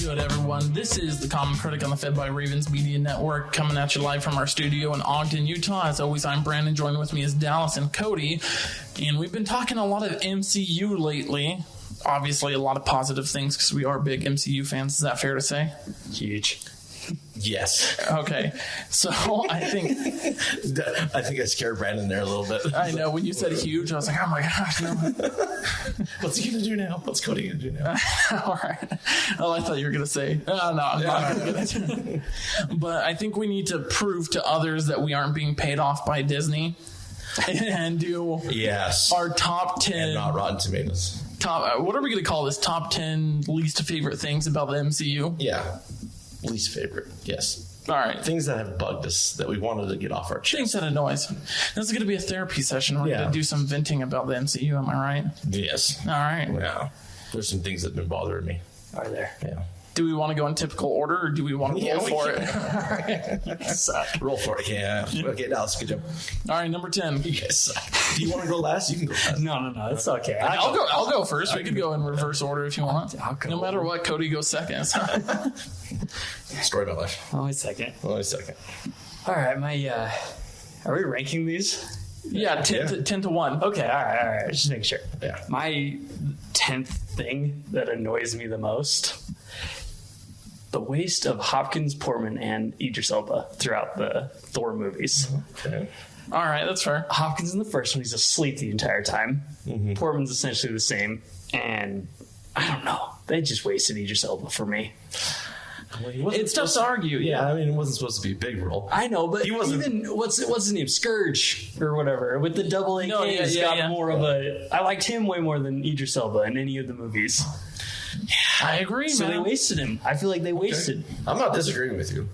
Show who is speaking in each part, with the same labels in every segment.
Speaker 1: good, everyone? This is the Common Critic on the Fed by Ravens Media Network, coming at you live from our studio in Ogden, Utah. As always, I'm Brandon. Joining with me is Dallas and Cody. And we've been talking a lot of MCU lately. Obviously, a lot of positive things because we are big MCU fans. Is that fair to say?
Speaker 2: Huge.
Speaker 3: Yes.
Speaker 1: Okay. So I think
Speaker 3: I scared Brandon there a little bit.
Speaker 1: I know. When you said huge, I was like, oh my gosh, no.
Speaker 3: What's he going to do now? What's Cody going to do now?
Speaker 1: All right. Oh, I thought you were going to say, oh, no, I'm not going to. But I think we need to prove to others that we aren't being paid off by Disney and do our top 10.
Speaker 3: And not Rotten Tomatoes.
Speaker 1: What are we going to call this? Top 10 least favorite things about the MCU?
Speaker 3: Yeah. Least favorite, yes.
Speaker 1: All right.
Speaker 3: Things that have bugged us that we wanted to get off our chest.
Speaker 1: Things that annoy us. This is going to be a therapy session. We're going to do some venting about the MCU. Am I right?
Speaker 3: Yes.
Speaker 1: All right.
Speaker 3: Yeah. There's some things that have been bothering me.
Speaker 2: Are there?
Speaker 3: Yeah.
Speaker 1: Do we want to go in typical order, or do we want to roll for it?
Speaker 3: Roll for it. Yeah. Okay, Dallas, good job.
Speaker 1: All right, number 10.
Speaker 3: Yes. Do you want to go last? You can go last.
Speaker 2: No, it's okay.
Speaker 1: I'll go first. We could go in reverse order if you want.
Speaker 2: I'll go.
Speaker 1: No matter what, Cody goes second.
Speaker 3: Story of my life.
Speaker 2: Only second.
Speaker 3: Only second.
Speaker 2: All right, are we ranking these?
Speaker 1: Yeah, 10 to 1.
Speaker 2: Okay, all right. Just make sure.
Speaker 3: Yeah.
Speaker 2: My 10th thing that annoys me the most: the waste of Hopkins, Portman, and Idris Elba throughout the Thor movies.
Speaker 3: Okay.
Speaker 1: All right, that's fair.
Speaker 2: Hopkins in the first one, he's asleep the entire time. Mm-hmm. Portman's essentially the same, and I don't know. They just wasted Idris Elba for me.
Speaker 3: Well,
Speaker 1: it's tough to argue.
Speaker 3: Yeah, I mean, it wasn't supposed to be a big role.
Speaker 2: I know, but
Speaker 3: he wasn't.
Speaker 2: Even what's his name, Scourge or whatever, with the double AK, more of a. I liked him way more than Idris Elba in any of the movies.
Speaker 1: Yeah, I agree.
Speaker 2: So
Speaker 1: man.
Speaker 2: They wasted him. I feel like they wasted.
Speaker 3: I'm not disagreeing with you.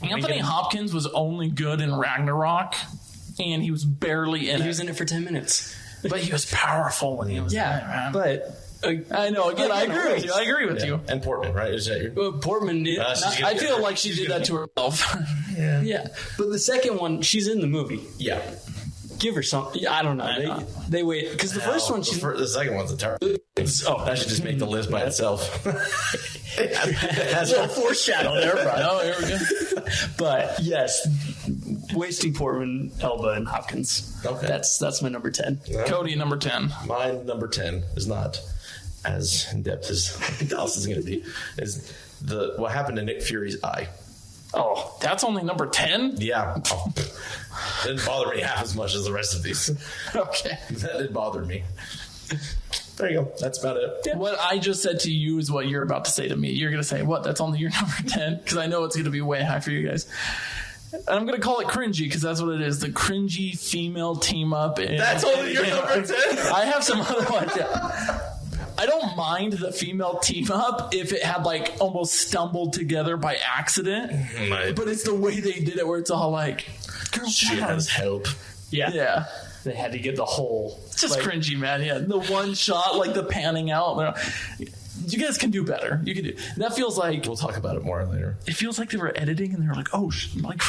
Speaker 1: Anthony Hopkins was only good in Ragnarok, and he was barely in it.
Speaker 2: He was in it for 10 minutes,
Speaker 1: but he was powerful when he was in it, man.
Speaker 2: But.
Speaker 1: I know. Again, I agree with you.
Speaker 3: And Portman, right? Is that your...
Speaker 2: Portman.
Speaker 1: I feel like she did that to herself.
Speaker 2: Yeah. But the second one, she's in the movie.
Speaker 3: Yeah.
Speaker 2: Give her something. I don't know. They wait because the first one.
Speaker 3: The second one's a terrible. That should just make the list by itself.
Speaker 2: That's a foreshadow there, bro.
Speaker 1: Oh, here we go.
Speaker 2: But yes, wasting Portman, Elba, and Hopkins.
Speaker 3: Okay.
Speaker 2: That's my number 10.
Speaker 1: Cody, number 10.
Speaker 3: My number 10 is not as in depth as Dallas is going to be. Is what happened to Nick Fury's eye?
Speaker 1: Oh, that's only number 10?
Speaker 3: Yeah. Oh. Didn't bother me half as much as the rest of these.
Speaker 1: Okay.
Speaker 3: That did bother me. There you go. That's about it.
Speaker 1: Yeah. What I just said to you is what you're about to say to me. You're going to say, what? That's only your number 10? Because I know it's going to be way high for you guys. And I'm going to call it cringy because that's what it is. The cringy female team up.
Speaker 3: That's only your number 10?
Speaker 1: I have some other ones. Yeah. I don't mind the female team up if it had like almost stumbled together by accident. But it's the way they did it where it's all like, girl,
Speaker 3: she has help.
Speaker 1: Yeah.
Speaker 2: They had to get the whole.
Speaker 1: It's just cringy, man. Yeah. The one shot, like the panning out. You guys can do better. You can do that. Feels like
Speaker 3: we'll talk about it more later.
Speaker 1: It feels like they were editing and they were like, "Oh,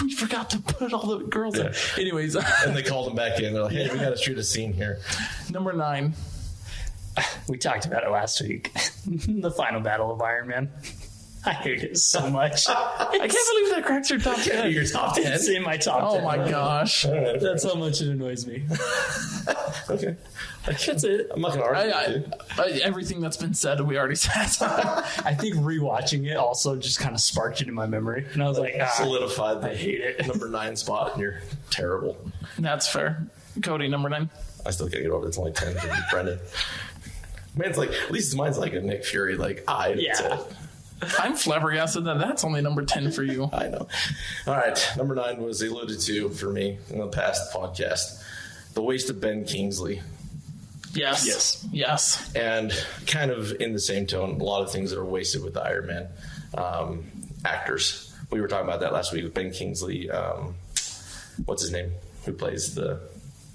Speaker 1: we forgot to put all the girls in." Anyways,
Speaker 3: and they called them back in. They're like, "Hey, we got to shoot a scene here."
Speaker 1: Number 9.
Speaker 2: We talked about it last week. The final battle of Iron Man. I hate it so much.
Speaker 1: I can't believe that cracks your top 10.
Speaker 3: Your top 10?
Speaker 2: It's in my top 10.
Speaker 1: Oh my gosh.
Speaker 3: Right.
Speaker 2: That's how much it annoys me.
Speaker 3: Okay.
Speaker 2: That's it.
Speaker 3: I'm not going to argue.
Speaker 1: Everything that's been said, we already said.
Speaker 2: I think rewatching it also just kind of sparked it in my memory. And I was like,
Speaker 3: solidified the
Speaker 2: I hate it.
Speaker 3: number 9 spot, and you're terrible.
Speaker 1: That's fair. Cody, number 9.
Speaker 3: I still can't get over it. It's only 10 for Brendan. Man's like, at least mine's like a Nick Fury, like,
Speaker 2: yeah.
Speaker 1: I'm flabbergasted that that's only number 10 for you.
Speaker 3: I know. All right. Number 9 was alluded to for me in the past podcast. The waste of Ben Kingsley.
Speaker 1: Yes.
Speaker 3: And kind of in the same tone, a lot of things that are wasted with the Iron Man actors. We were talking about that last week with Ben Kingsley. What's his name? Who plays the...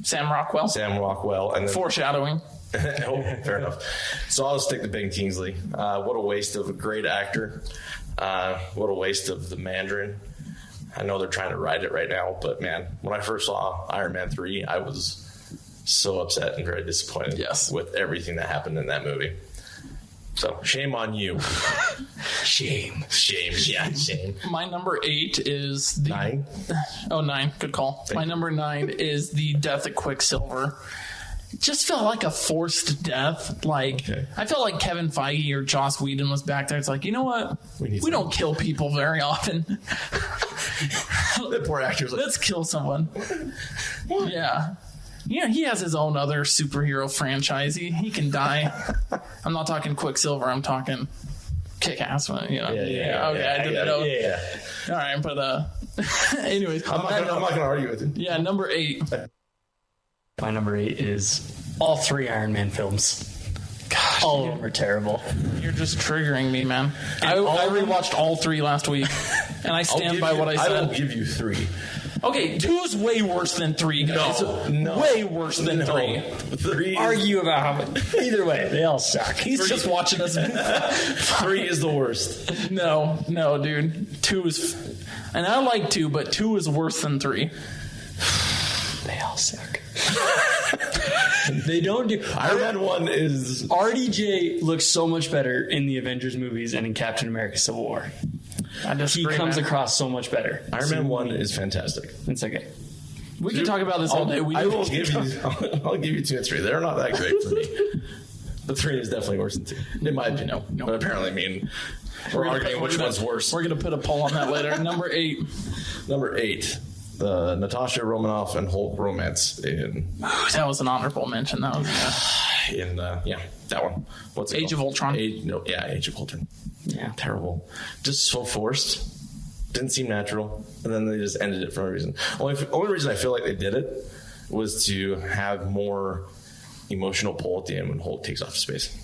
Speaker 1: Sam Rockwell.
Speaker 3: And then,
Speaker 1: foreshadowing.
Speaker 3: Oh, fair enough. So I'll stick to Ben Kingsley. What a waste of a great actor. What a waste of the Mandarin. I know they're trying to write it right now, but man, when I first saw Iron Man 3, I was so upset and very disappointed with everything that happened in that movie. So shame on you.
Speaker 2: Shame.
Speaker 3: Yeah, shame.
Speaker 1: My number 8 is the
Speaker 3: 9.
Speaker 1: Oh, 9. Good call. My number 9 is the death of Quicksilver. It just felt like a forced death. I felt like Kevin Feige or Joss Whedon was back there. It's like, you know what? We don't kill people very often.
Speaker 3: The poor actors.
Speaker 1: Let's kill someone. Yeah. Yeah, he has his own other superhero franchise. He can die. I'm not talking Quicksilver. I'm talking Kick-Ass.
Speaker 3: Yeah.
Speaker 1: Okay, I didn't know.
Speaker 3: Yeah.
Speaker 1: All right, but anyways.
Speaker 3: I'm not going to argue with you.
Speaker 1: Yeah, number 8.
Speaker 2: My number 8 is all 3 Iron Man films. Gosh, all of them are terrible.
Speaker 1: You're just triggering me, man. I rewatched all 3 last week, and I stand by what I said.
Speaker 3: I will give you 3.
Speaker 1: Okay, 2 is way worse than 3, guys.
Speaker 3: No.
Speaker 1: Way worse than 3.
Speaker 3: 3
Speaker 2: Argue about how much. Either way, they all suck.
Speaker 1: He's just watching us.
Speaker 3: 3 is the worst.
Speaker 1: No, dude. 2 is... And I like 2, but 2 is worse than 3.
Speaker 2: They all suck. They don't do.
Speaker 3: Iron Man 1 is.
Speaker 2: RDJ looks so much better in the Avengers movies and in Captain America Civil War. He comes across so much better.
Speaker 3: Iron Man 1 is fantastic.
Speaker 2: It's okay.
Speaker 1: We can talk about this all day.
Speaker 3: I'll give you 2 and 3. They're not that great for me. But 3 is definitely worse than 2, in my opinion.
Speaker 1: No.
Speaker 3: But apparently, we're arguing which one's worse.
Speaker 1: We're going to put a poll on that later. Number 8.
Speaker 3: Number 8. The Natasha Romanoff and Hulk romance in...
Speaker 1: That was an honorable mention. That was
Speaker 3: that one. What's it
Speaker 1: Age
Speaker 3: called?
Speaker 1: of Ultron.
Speaker 3: Age of Ultron.
Speaker 2: Yeah.
Speaker 3: Terrible. Just so forced. Didn't seem natural. And then they just ended it for no reason. Only reason I feel like they did it was to have more emotional pull at the end when Hulk takes off to space.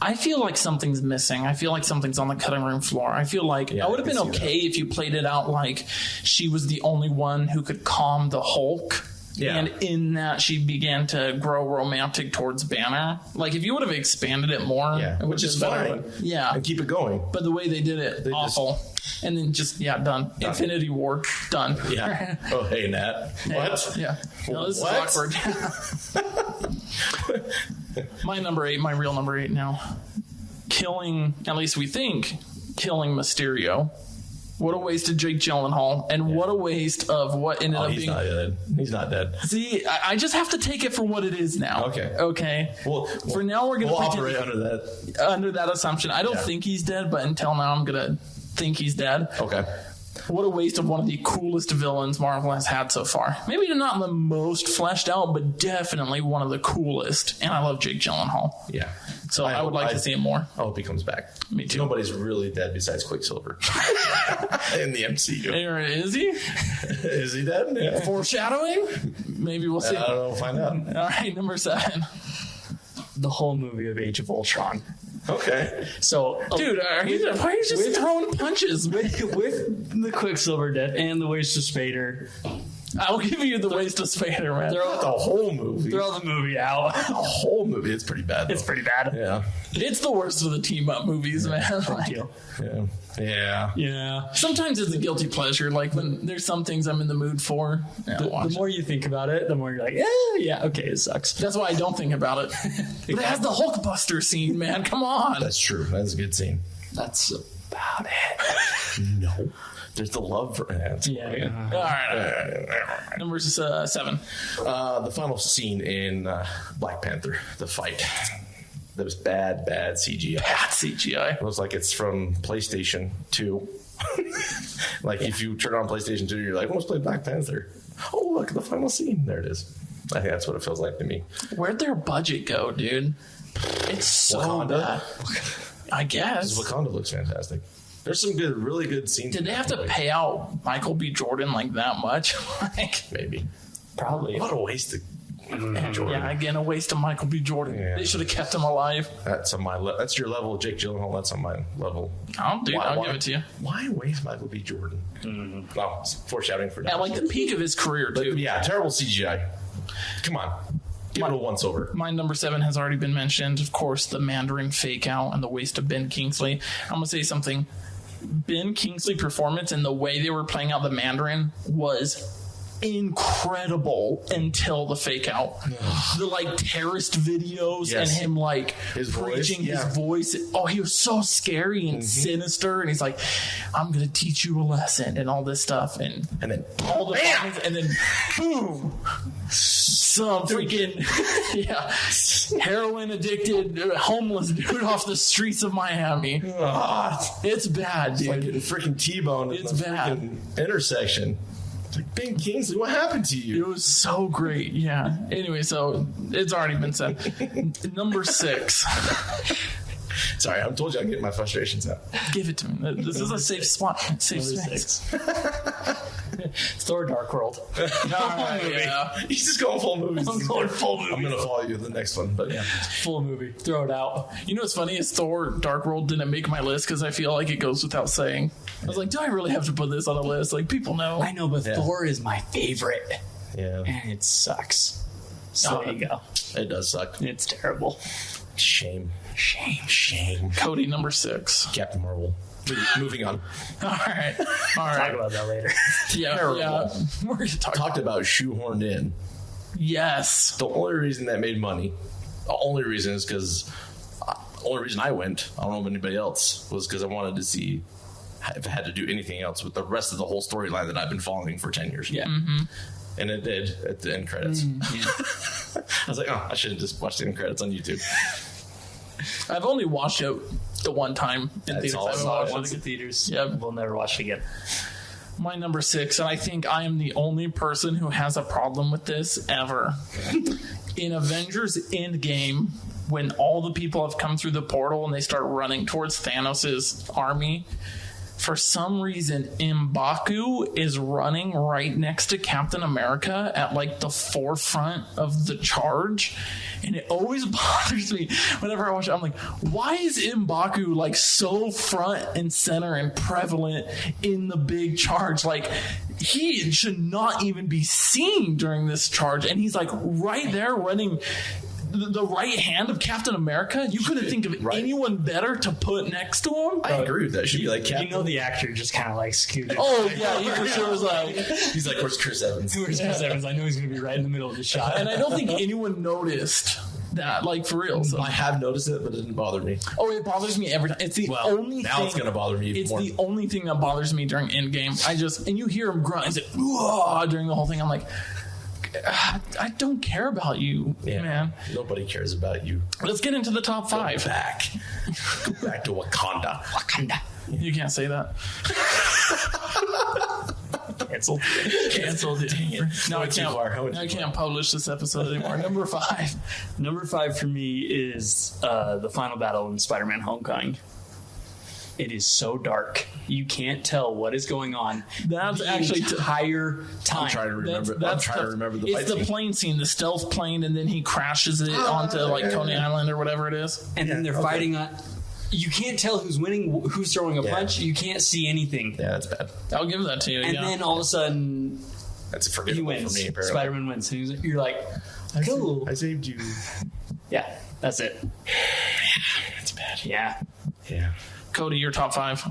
Speaker 1: I feel like something's missing. I feel like something's on the cutting room floor. I feel like I would have been okay if you played it out like she was the only one who could calm the Hulk. Yeah. And in that, she began to grow romantic towards Banner. Like, if you would have expanded it more,
Speaker 3: which is fine.
Speaker 1: Yeah.
Speaker 3: And keep it going.
Speaker 1: But the way they did it, awful. And then done. Infinity War, done.
Speaker 3: Yeah. Oh, hey, Nat. What?
Speaker 1: Yeah. No, this is awkward. My real number 8 now. Killing, at least we think, killing Mysterio. What a waste of Jake Gyllenhaal, and what a waste of what ended up being...
Speaker 3: Not dead. He's not dead.
Speaker 1: See, I just have to take it for what it is now. Okay.
Speaker 3: Well,
Speaker 1: for now, we're going to
Speaker 3: operate
Speaker 1: under that assumption. I don't think he's dead, but until now, I'm going to think he's dead.
Speaker 3: Okay.
Speaker 1: What a waste of one of the coolest villains Marvel has had so far. Maybe not the most fleshed out, but definitely one of the coolest. And I love Jake Gyllenhaal.
Speaker 3: Yeah.
Speaker 1: So I would like to see him more.
Speaker 3: I hope he comes back.
Speaker 1: Me too.
Speaker 3: Nobody's really dead besides Quicksilver in the MCU.
Speaker 1: Is he?
Speaker 3: Is he dead? Yeah.
Speaker 1: Foreshadowing? Maybe we'll see.
Speaker 3: I don't know. We'll find out.
Speaker 1: All right, number 7.
Speaker 2: The whole movie of Age of Ultron.
Speaker 3: Okay.
Speaker 2: So,
Speaker 1: dude, why are you just throwing punches?
Speaker 2: With the Quicksilver death and the waste of Spader.
Speaker 1: I'll give you the waste of Spader, man.
Speaker 3: Throw the whole movie.
Speaker 2: Throw the movie out.
Speaker 3: The whole movie. It's pretty bad, though.
Speaker 2: It's pretty bad.
Speaker 3: Yeah.
Speaker 1: It's the worst of the team-up movies, man.
Speaker 3: Yeah.
Speaker 1: Sometimes it's a guilty pleasure. Like, when there's some things I'm in the mood for.
Speaker 2: The more you think about it, the more you're like, okay, it sucks.
Speaker 1: That's why I don't think about it. But it has the Hulkbuster scene, man. Come on.
Speaker 3: That's true. That's a good scene.
Speaker 2: That's about it.
Speaker 3: No. There's the love for it.
Speaker 1: All right. Number 7.
Speaker 3: The final scene in Black Panther, the fight. That was bad CGI.
Speaker 1: Bad CGI.
Speaker 3: It looks like it's from PlayStation 2. If you turn on PlayStation 2, you're like, let's play Black Panther. Oh, look at the final scene. There it is. I think that's what it feels like to me.
Speaker 1: Where'd their budget go, dude? It's so
Speaker 3: Wakanda.
Speaker 1: bad. I guess.
Speaker 3: Wakanda looks fantastic. There's some really good scenes.
Speaker 1: Did they have to pay out Michael B. Jordan like that much?
Speaker 3: Maybe.
Speaker 2: Probably.
Speaker 3: What a waste of Jordan.
Speaker 1: Yeah, again, a waste of Michael B. Jordan. Yeah. They should have kept him alive.
Speaker 3: That's on my that's your level, Jake Gyllenhaal. That's on my level.
Speaker 1: I'll give it to you.
Speaker 3: Why waste Michael B. Jordan? Mm-hmm. Well, foreshadowing for that.
Speaker 1: At the peak of his career, too.
Speaker 3: Yeah, terrible CGI. Come on. Give it a once over.
Speaker 1: My number 7 has already been mentioned. Of course, the Mandarin fake out and the waste of Ben Kingsley. I'm going to say something. Ben Kingsley performance and the way they were playing out the Mandarin was incredible until the fake out. The like terrorist videos and him like
Speaker 3: his
Speaker 1: preaching
Speaker 3: voice.
Speaker 1: his voice. Oh, he was so scary and sinister, and he's like, I'm gonna teach you a lesson and all this stuff, and
Speaker 3: then
Speaker 1: all the violence, and then boom, some freaking heroin addicted homeless dude off the streets of Miami. It's bad, dude.
Speaker 3: like a freaking T-bone
Speaker 1: It's
Speaker 3: in the
Speaker 1: bad.
Speaker 3: freaking intersection. It's like, Ben Kingsley, what happened to you?
Speaker 1: It was so great. Yeah. Anyway, so it's already been said. Number 6.
Speaker 3: Sorry, I told you I'd get my frustrations out.
Speaker 1: Give it to me. This is a safe spot. Safe space.
Speaker 2: Thor Dark World.
Speaker 1: All right, yeah.
Speaker 3: He's just going full movies.
Speaker 2: I'm going full movie.
Speaker 3: I'm going to follow you in the next one, but yeah.
Speaker 2: Full movie. Throw it out.
Speaker 1: You know what's funny is Thor Dark World didn't make my list because I feel like it goes without saying. I was like, do I really have to put this on a list? Like, people know.
Speaker 2: I know, but Thor is my favorite.
Speaker 3: Yeah.
Speaker 2: And it sucks. So there you go.
Speaker 3: It does suck.
Speaker 2: It's terrible.
Speaker 3: Shame.
Speaker 1: Cody, number 6.
Speaker 3: Captain Marvel. Moving on.
Speaker 1: All right.
Speaker 2: Talk about that later.
Speaker 1: Yeah. We're going to
Speaker 3: Talked about shoehorned in.
Speaker 1: Yes.
Speaker 3: The only reason that made money, the only reason is because, only reason I went, I don't know if anybody else, was because I wanted to see if I had to do anything else with the rest of the whole storyline that I've been following for 10 years.
Speaker 1: Yeah.
Speaker 3: And it did at the end credits. I was like, I should have just watched the end credits on YouTube.
Speaker 1: I've only watched it the one time in
Speaker 3: That's
Speaker 1: theaters.
Speaker 3: all
Speaker 1: I
Speaker 3: I
Speaker 1: haven't
Speaker 3: saw
Speaker 1: watched it
Speaker 2: Once in
Speaker 1: again.
Speaker 2: theaters.
Speaker 1: Yep.
Speaker 2: We'll never watch it again.
Speaker 1: My number 6, and I think I am the only person who has a problem with this ever. In Avengers Endgame, when all the people have come through the portal and they start running towards Thanos' army, for some reason, M'Baku is running right next to Captain America at like the forefront of the charge. And it always bothers me whenever I watch it. I'm like, why is M'Baku like so front and center and prevalent in the big charge? Like, he should not even be seen during this charge. And he's like right there running the right hand of Captain America. You couldn't think of anyone better to put next to him.
Speaker 3: I agree with that. Should be like Captain.
Speaker 2: You know the actor just kind of like scooted.
Speaker 1: Oh yeah, he for sure was like.
Speaker 3: He's like, where's Chris Evans?
Speaker 2: Where's Chris Evans? I know he's going to be right in the middle of the shot.
Speaker 1: And I don't think anyone noticed that, like, for real. So.
Speaker 3: I have noticed it, but it didn't bother me.
Speaker 1: Oh, it bothers me every time. It's the only
Speaker 3: now
Speaker 1: thing.
Speaker 3: it's going to bother me even
Speaker 1: It's
Speaker 3: more.
Speaker 1: the only thing that bothers me during Endgame. And you hear him grunt. He's like, "Whoa," during the whole thing. I'm like, I don't care about you, man.
Speaker 3: Nobody cares about you.
Speaker 1: Let's get into the top 5.
Speaker 3: Go back to Wakanda.
Speaker 1: You can't say that.
Speaker 2: Canceled.
Speaker 1: Canceled. No, I
Speaker 3: Went too far. I went
Speaker 1: I
Speaker 3: too
Speaker 1: can't publish this episode anymore. Number 5.
Speaker 2: Number 5 for me is the final battle in Spider-Man: Homecoming. It is so dark. You can't tell what is going on.
Speaker 1: That's
Speaker 2: the
Speaker 1: actually
Speaker 2: entire time.
Speaker 3: I'm trying to remember.
Speaker 1: That's
Speaker 3: I'm trying to remember the fight
Speaker 1: It's the
Speaker 3: scene.
Speaker 1: plane scene, the stealth plane, and then he crashes it onto like Coney Island or whatever it is.
Speaker 2: And then they're fighting on. You can't tell who's winning, who's throwing a punch. You can't see anything.
Speaker 3: Yeah, that's bad.
Speaker 1: I'll give that to you.
Speaker 2: And
Speaker 1: yeah.
Speaker 2: then all of a sudden,
Speaker 3: That's
Speaker 2: he
Speaker 3: forgettable
Speaker 2: wins.
Speaker 3: for me. Apparently.
Speaker 2: Spider-Man wins. And you're like, cool.
Speaker 3: I saved you.
Speaker 2: Yeah, that's it.
Speaker 3: That's bad.
Speaker 2: Yeah.
Speaker 3: Yeah.
Speaker 1: Cody, your top 5.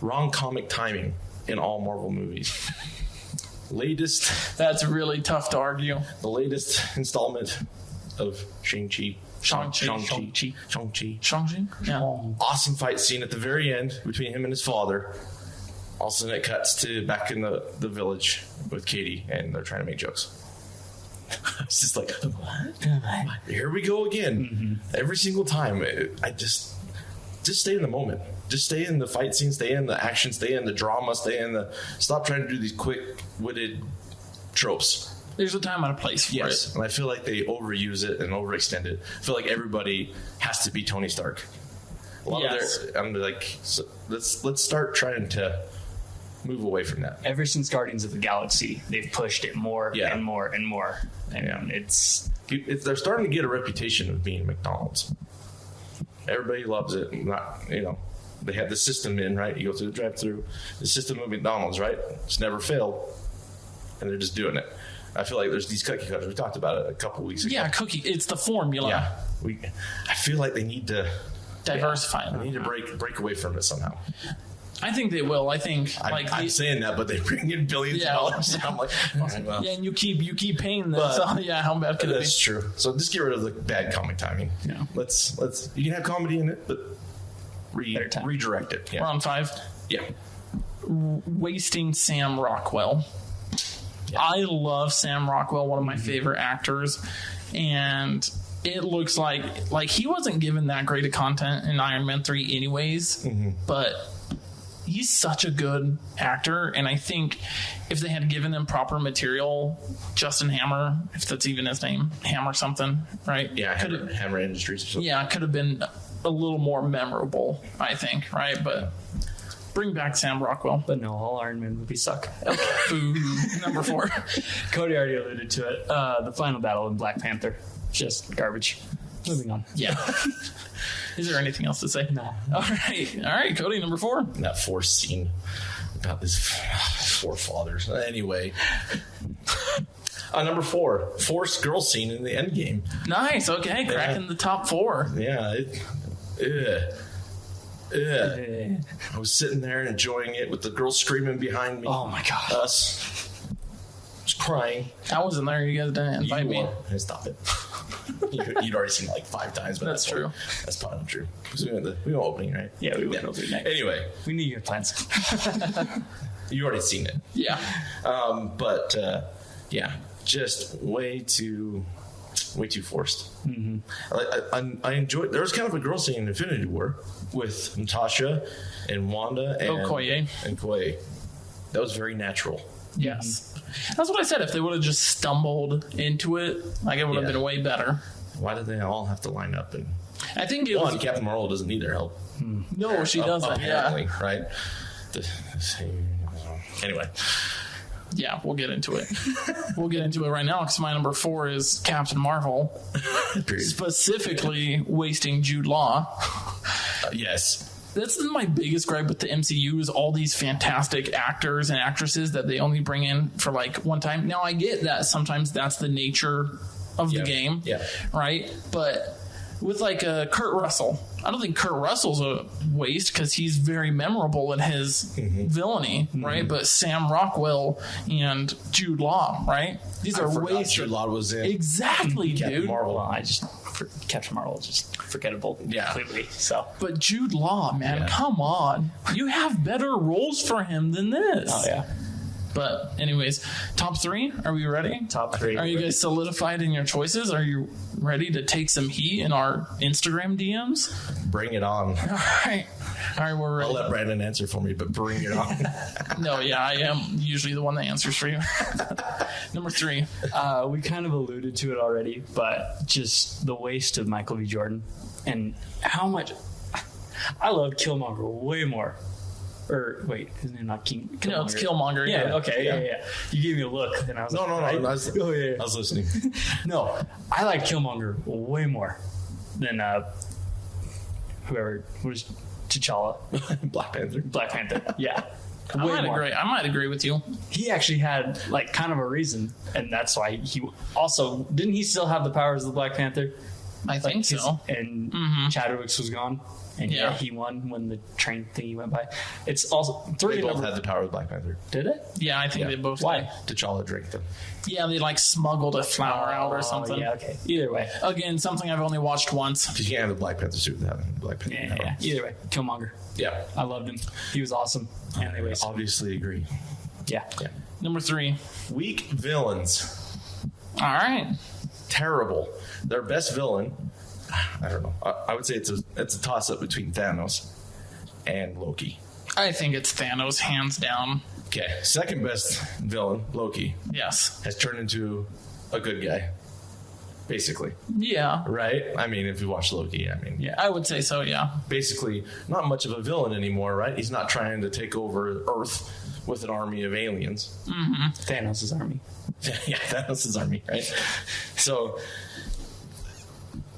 Speaker 3: Wrong comic timing in all Marvel movies.
Speaker 1: That's really tough to argue.
Speaker 3: The latest installment of Shang-Chi.
Speaker 1: Shang-Chi. Yeah.
Speaker 3: Awesome fight scene at the very end between him and his father. Also, it cuts to back in the village with Katie, and they're trying to make jokes. It's just like, what? Here we go again. Every single time. I just stay in the moment. Just stay in the fight scene, stay in the action, stay in the drama, stop trying to do these quick-witted tropes.
Speaker 1: There's a time and a place for it.
Speaker 3: And I feel like they overuse it and overextend it. I feel like everybody has to be Tony Stark. A lot of their, I'm like, so let's start trying to move away from that.
Speaker 2: Ever since Guardians of the Galaxy, they've pushed it more and more and more. And
Speaker 3: They're starting to get a reputation of being McDonald's. Everybody loves it. They have the system in, right? You go through the drive-through. The system of McDonald's, right? It's never failed. And they're just doing it. I feel like there's these cookie cutters. We talked about it a couple weeks ago.
Speaker 1: Yeah, it's the formula.
Speaker 3: Yeah. I feel like they need to
Speaker 1: Diversify.
Speaker 3: They need to break away from it somehow.
Speaker 1: I think they will. I think
Speaker 3: I'm saying that, but they bring in billions of dollars. I'm like, all right, well.
Speaker 1: Yeah, and you keep paying them. So yeah, how bad could it be?
Speaker 3: That's true. So just get rid of the bad comic timing.
Speaker 1: Yeah.
Speaker 3: Let's you can have comedy in it, but redirect it. Yeah.
Speaker 1: We're on 5.
Speaker 3: Yeah.
Speaker 1: Wasting Sam Rockwell. Yeah. I love Sam Rockwell, one of my favorite actors, and it looks like he wasn't given that great of content in Iron Man 3 anyways, but he's such a good actor, and I think if they had given him proper material, Justin Hammer, if that's even his name, Hammer something, right?
Speaker 3: Yeah, Hammer Industries or something.
Speaker 1: Yeah, it could have been a little more memorable, I think, right? But bring back Sam Rockwell.
Speaker 2: But no, all Iron Man movies suck.
Speaker 1: Boo. Number 4.
Speaker 2: Cody already alluded to it. The final battle in Black Panther. Just garbage. Moving on.
Speaker 1: Yeah. Is there anything else to say?
Speaker 2: No.
Speaker 1: All right, Cody, number 4.
Speaker 3: That forced scene about his forefathers. Anyway. Number 4, forced girl scene in the Endgame.
Speaker 1: Nice. Okay, cracking the top 4.
Speaker 3: Yeah. I was sitting there and enjoying it with the girl screaming behind me.
Speaker 2: Oh my god.
Speaker 3: Us. Just crying.
Speaker 1: I wasn't there. You guys didn't invite me.
Speaker 3: Stop it. You'd already seen it like 5 times, but
Speaker 1: that's true.
Speaker 3: That's probably true. Because we went opening, right?
Speaker 2: Yeah, we went opening night.
Speaker 3: Anyway,
Speaker 2: we knew you had plans.
Speaker 3: You already seen it.
Speaker 1: Yeah.
Speaker 3: But just way too forced. I enjoyed. There was kind of a girl scene in Infinity War with Natasha and Wanda and Okoye. That was very natural.
Speaker 1: Yes. That's what I said. If they would have just stumbled into it, like, it would have been way better.
Speaker 3: Why did they all have to line up? And
Speaker 1: I think it was
Speaker 3: Captain Marvel doesn't need their help.
Speaker 1: No, she doesn't.
Speaker 3: Apparently, right? Anyway.
Speaker 1: Yeah, we'll get into it. We'll get into it right now because my number 4 is Captain Marvel. Specifically wasting Jude Law.
Speaker 3: Yes.
Speaker 1: That's my biggest gripe with the MCU is all these fantastic actors and actresses that they only bring in for like one time. Now, I get that sometimes that's the nature of the game, right? But with like Kurt Russell, I don't think Kurt Russell's a waste because he's very memorable in his villainy, right? But Sam Rockwell and Jude Law, right? These are wastes.
Speaker 3: Jude Law was in
Speaker 1: exactly, dude.
Speaker 2: Marvel, Captain Marvel just forgettable completely. So,
Speaker 1: but Jude Law, man, come on, you have better roles for him than this.
Speaker 2: Oh yeah.
Speaker 1: But anyways, top 3. Are we ready?
Speaker 2: Top 3.
Speaker 1: Are you guys solidified in your choices? Are you ready to take some heat in our Instagram DMs?
Speaker 3: Bring it on.
Speaker 1: All right, we're ready.
Speaker 3: I'll let Brandon answer for me, but bring it on.
Speaker 1: No, I am usually the one that answers for you. Number 3.
Speaker 2: We kind of alluded to it already, but just the waste of Michael B. Jordan and how much I love Killmonger way more. Or wait, his name not Killmonger?
Speaker 1: No, it's Killmonger.
Speaker 2: Yeah. Okay. Yeah. You gave me a look, and I was like,
Speaker 3: no.
Speaker 2: right?
Speaker 3: I was listening.
Speaker 2: No, I like Killmonger way more than whoever was T'Challa.
Speaker 3: Black Panther.
Speaker 2: Yeah.
Speaker 1: I might agree with you.
Speaker 2: He actually had like kind of a reason, and that's why he also didn't he still have the powers of the Black Panther?
Speaker 1: I think so.
Speaker 2: And Chadwick's was gone. And he won when the train thingy went by. It's also 3.
Speaker 3: They both had the power of Black Panther.
Speaker 2: Did it?
Speaker 1: Yeah, I think they both.
Speaker 2: Why?
Speaker 3: T'Challa drank them.
Speaker 1: Yeah, they like smuggled a flower out or something.
Speaker 2: Yeah, okay. Either way.
Speaker 1: Again, something I've only watched once.
Speaker 3: Because you can't have the Black Panther suit without the Black Panther.
Speaker 2: Yeah. Either way, Killmonger.
Speaker 3: Yeah.
Speaker 2: I loved him. He was awesome.
Speaker 3: I obviously agree.
Speaker 2: Yeah.
Speaker 1: Number 3.
Speaker 3: Weak villains.
Speaker 1: All right.
Speaker 3: Terrible. Their best villain, I don't know. I would say it's a toss-up between Thanos and Loki.
Speaker 1: I think it's Thanos, hands down.
Speaker 3: Okay. Second best villain, Loki.
Speaker 1: Yes.
Speaker 3: Has turned into a good guy. Basically.
Speaker 1: Yeah.
Speaker 3: Right? I mean, if you watch Loki,
Speaker 1: yeah, I would say so, yeah.
Speaker 3: Basically, not much of a villain anymore, right? He's not trying to take over Earth with an army of aliens.
Speaker 1: Mm-hmm.
Speaker 2: Thanos' army.
Speaker 3: Yeah, Thanos' army, right? So,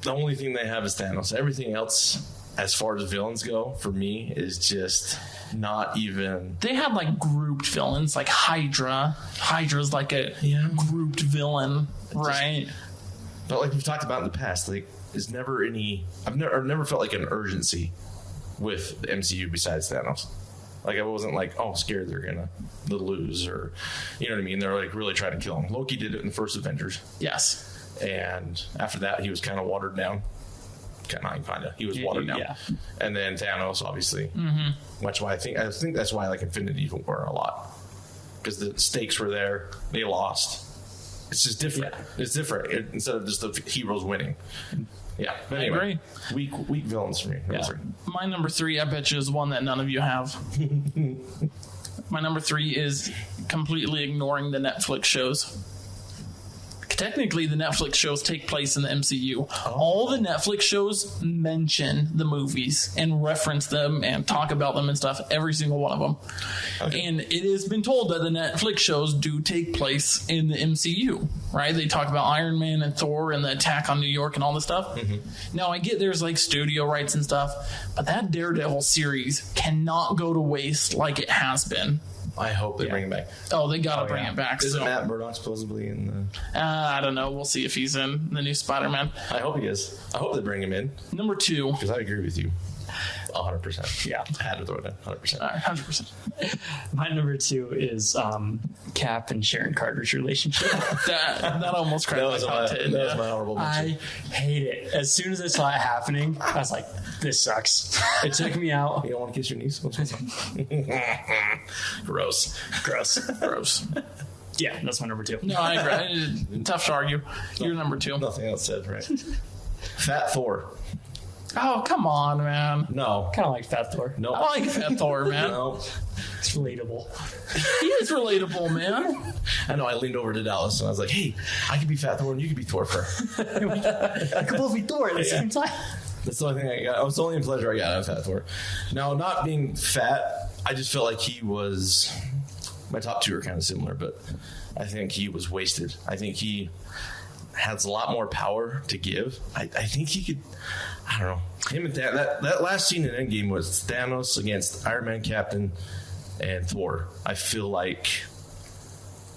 Speaker 3: the only thing they have is Thanos. Everything else, as far as villains go, for me, is just not even...
Speaker 1: They had, like, grouped villains, like Hydra. Hydra's like a grouped villain, right?
Speaker 3: But like we've talked about in the past, like there's never any... I've never felt like an urgency with the MCU besides Thanos. Like, I wasn't like, oh, scared they're gonna lose, or you know what I mean. They're like really trying to kill him. Loki did it in the first Avengers.
Speaker 1: Yes.
Speaker 3: And after that, he was kind of watered down. He was watered down.
Speaker 2: Yeah.
Speaker 3: And then Thanos, obviously. That's why I think that's why I like Infinity War a lot, because the stakes were there. They lost. It's just different.
Speaker 2: Yeah.
Speaker 3: It's different instead of just the heroes winning. Yeah, but
Speaker 1: I
Speaker 3: anyway, weak villains for me.
Speaker 2: Yeah.
Speaker 1: My number 3, I bet you, is one that none of you have. My number 3 is completely ignoring the Netflix shows. Technically, the Netflix shows take place in the MCU. All the Netflix shows mention the movies and reference them and talk about them and stuff, every single one of them. Okay. And it has been told that the Netflix shows do take place in the MCU, right? They talk about Iron Man and Thor and the attack on New York and all this stuff. Now, I get there's like studio rights and stuff, but that Daredevil series cannot go to waste like it has been.
Speaker 3: I hope they bring him back.
Speaker 1: Oh, they gotta bring it back.
Speaker 3: Isn't Matt Murdock supposedly in the...
Speaker 1: I don't know. We'll see if he's in the new Spider-Man.
Speaker 3: I hope he is. I hope they bring him in.
Speaker 1: Number 2.
Speaker 3: Because I agree with you. 100%.
Speaker 2: Yeah.
Speaker 3: I had to throw it in. 100%.
Speaker 1: All right, 100%.
Speaker 2: My number 2 is Cap and Sharon Carter's relationship.
Speaker 1: That almost cracked my top 10.
Speaker 3: That was my honorable mention.
Speaker 2: I hate it. As soon as I saw it happening, I was like, this sucks. It took me out.
Speaker 3: You don't want to kiss your niece? What's Gross.
Speaker 1: Gross.
Speaker 2: Yeah, that's my number 2.
Speaker 1: No, I agree. Tough to argue. You're number 2.
Speaker 3: Nothing else said, right? Fat Thor.
Speaker 1: Oh, come on, man.
Speaker 3: No.
Speaker 2: Kind of like Fat Thor.
Speaker 3: No.
Speaker 1: I like Fat Thor, man.
Speaker 3: No.
Speaker 2: It's relatable.
Speaker 1: He is relatable, man.
Speaker 3: I know. I leaned over to Dallas and I was like, hey, I could be Fat Thor and you could be Thor for.
Speaker 2: I could both be Thor at the same time.
Speaker 3: That's the only thing I got. It was the only pleasure I got out of Fat Thor. Now, not being fat, I just felt like he was... My top 2 are kind of similar, but I think he was wasted. I think he has a lot more power to give. I think he could... I don't know. Him and that last scene in Endgame was Thanos against Iron Man, Captain, and Thor. I feel like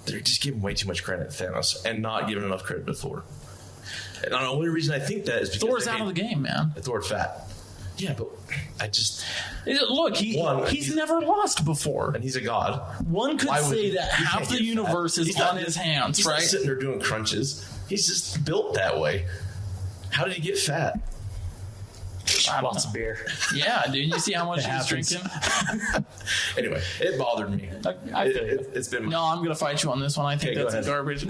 Speaker 3: they're just giving way too much credit to Thanos and not giving enough credit to Thor. And the only reason I think that is because
Speaker 1: Thor's out of the game, man.
Speaker 3: Thor's fat. Yeah, but I just...
Speaker 1: Look, he's never lost before.
Speaker 3: And he's a god.
Speaker 1: One could say that half the universe is on his hands,
Speaker 3: he's
Speaker 1: right?
Speaker 3: Not sitting there doing crunches. He's just built that way. How did he get fat?
Speaker 2: Lots of beer.
Speaker 1: Yeah, dude. You see how much he's drinking?
Speaker 3: Anyway, it bothered me.
Speaker 2: I feel you.
Speaker 3: It's been...
Speaker 1: No, I'm going to fight you on this one. I think that's garbage.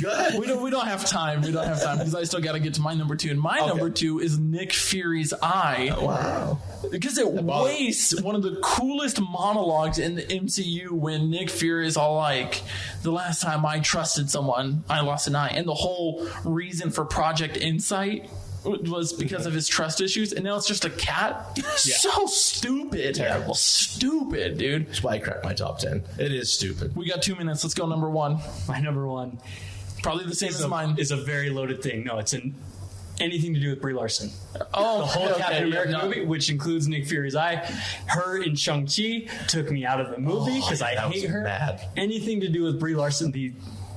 Speaker 3: Go ahead.
Speaker 1: We don't have time. We don't have time because I still got to get to my number 2. And my number 2 is Nick Fury's eye.
Speaker 3: Wow.
Speaker 1: Because it wastes one of the coolest monologues in the MCU when Nick Fury is all like, the last time I trusted someone, I lost an eye. And the whole reason for Project Insight was because of his trust issues, and now it's just a cat. So stupid.
Speaker 2: Terrible.
Speaker 1: Stupid, dude.
Speaker 3: That's why I cracked my top 10. It is stupid.
Speaker 1: We got 2 minutes. Let's go number 1.
Speaker 2: My number 1
Speaker 1: Probably the same as mine.
Speaker 2: Is a very loaded thing. No, it's anything to do with Brie Larson.
Speaker 1: Oh,
Speaker 2: the whole Captain America
Speaker 1: yeah,
Speaker 2: movie, which includes Nick Fury's eye. Her in Shang-Chi took me out of the movie because I hate her.
Speaker 3: Mad.
Speaker 2: Anything to do with Brie Larson, the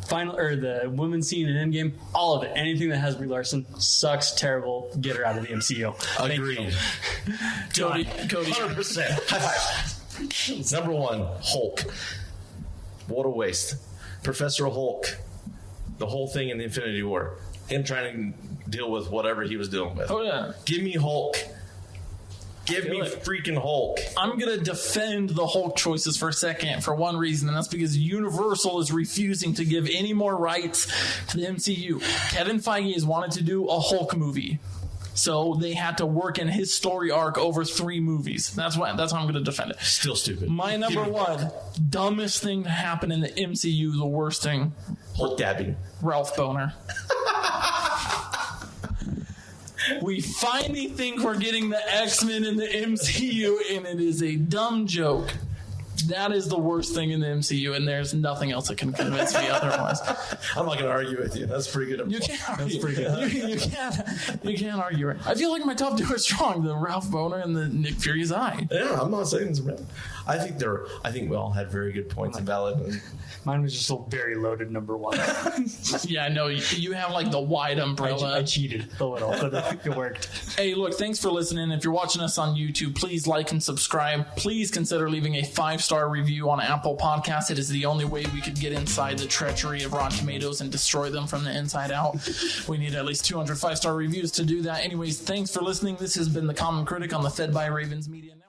Speaker 2: final or the woman scene in Endgame, all of it. Anything that has Brie Larson sucks, terrible. Get her out of the MCU.
Speaker 3: Agreed.
Speaker 1: Cody.
Speaker 3: 100%. High five. It's number 1, Hulk. What a waste. Professor Hulk. The whole thing in the Infinity War. Him trying to deal with whatever he was dealing with.
Speaker 1: Oh, yeah.
Speaker 3: Give me Hulk. Give me freaking Hulk.
Speaker 1: I'm going to defend the Hulk choices for a second for one reason, and that's because Universal is refusing to give any more rights to the MCU. Kevin Feige has wanted to do a Hulk movie. So they had to work in his story arc over 3 movies. That's how I'm going to defend it.
Speaker 3: Still stupid.
Speaker 1: My number 1, dumbest thing to happen in the MCU, the worst thing.
Speaker 3: Hulk dabbing.
Speaker 1: Ralph Boner. We finally think we're getting the X-Men in the MCU, and it is a dumb joke. That is the worst thing in the MCU, and there's nothing else that can convince me otherwise.
Speaker 3: I'm not going to argue with you. That's pretty good.
Speaker 1: You can't argue.
Speaker 2: pretty good.
Speaker 1: You can't argue it. I feel like my top two are strong: the Ralph Boner and the Nick Fury's eye.
Speaker 3: Yeah, I'm not saying it's bad. I think we all had very good points and valid. And
Speaker 2: Mine was just a very loaded number one.
Speaker 1: Yeah, no, you have like the wide umbrella.
Speaker 2: I cheated a little, but it worked.
Speaker 1: Hey, look, thanks for listening. If you're watching us on YouTube, please like and subscribe. Please consider leaving a 5-star review on Apple Podcasts. It is the only way we could get inside the treachery of Rotten Tomatoes and destroy them from the inside out. We need at least 200 5-star reviews to do that. Anyways, thanks for listening. This has been The Common Critic on the Fed by Ravens Media Network.